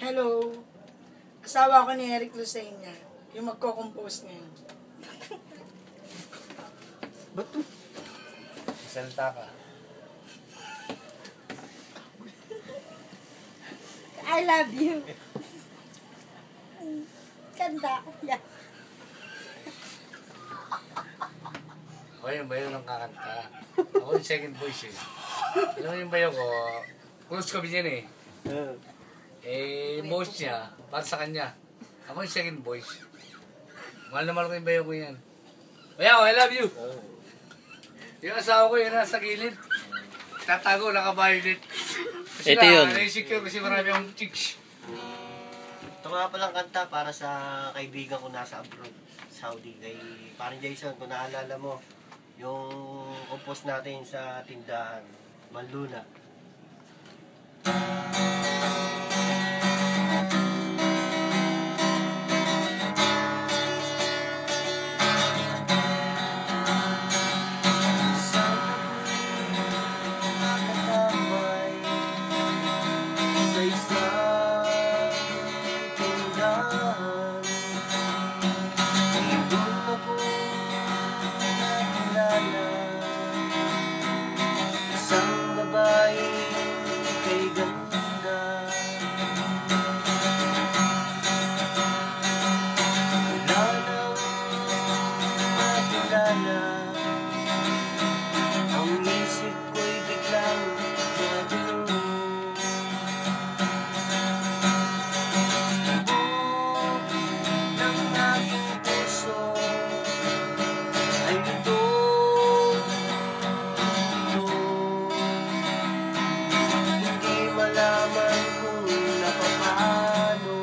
Hello. Asawa ko ni Eric Lucena. Yung magko-compose ngayon. Ba't to? Salta ka. I love you. Kanda ko yan. Ako yung bayo ng kakanta. Ako yung second voice eh. Alam mo yung bayo ko, close kami dyan eh. Yung voice niya, para sa kanya. Ako yung second voice. Mahal na mahal ko yung bayo ko yan. Bayo, I love you! Yung asawa ko yun nasa gilid. Tatago, naka-violet. Kasi Ito yun. Na-insecure kasi marami akong chicks. Ito nga palang kanta para sa kaibigan ko nasa abroad, Saudi. Kay parang Jason, kung naalala mo, yung compose natin sa tindahan, Manluna. Isang babae kay ganda, wala nang makilala. Ang isip ko'y biglang nagulo. Buo ng aking puso ay ito. Malaman kung napapano.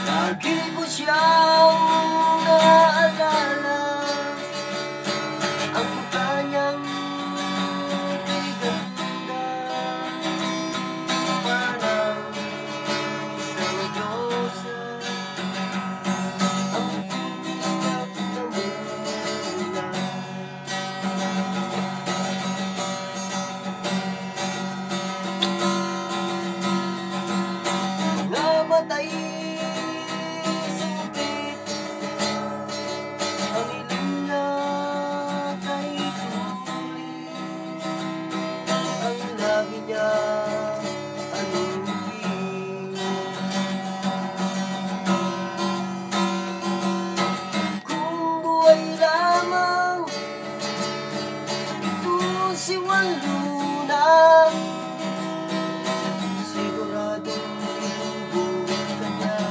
Lagi ko siyang naaalala, ang mukha niyang kay ganda, parang isang diyosa. Ang putis na pinamula. Namatay singkit, ang ilong niya kay tulis, ang labi niya alupin. Kung buhay lamang ito si Manluna, siguradong ibubuhay ka niya.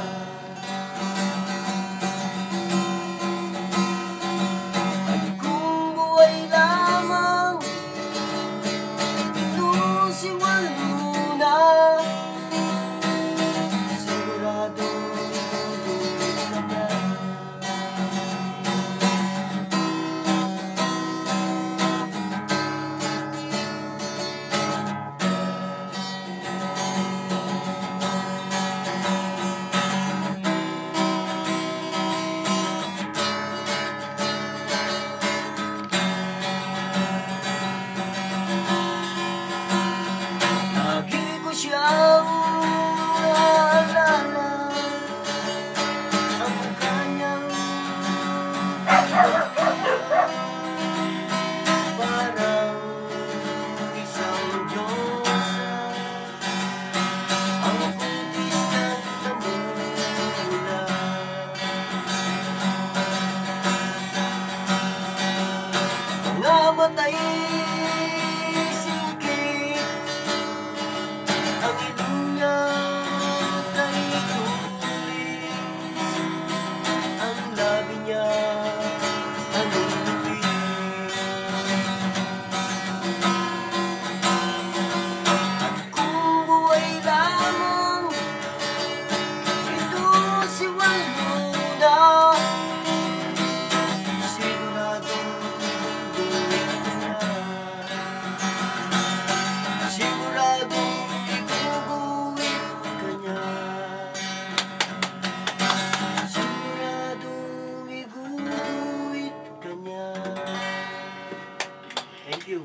At kung buhay lamang ito si Manluna, siguradong ibubuhay ka niya. Lagi ko siyang naalala, ang mukha niyang parang isang diyosa, ang putis na namula. Namatay singkit, ang ilong niya kay tulis, ang labi niya alupin. At kung buhay lamang ito si Manluna, siguradong ibubuhay ka niya. Siguradong ibubuhay ka niya. Siguradong ibubuhay ka niya. Thank you.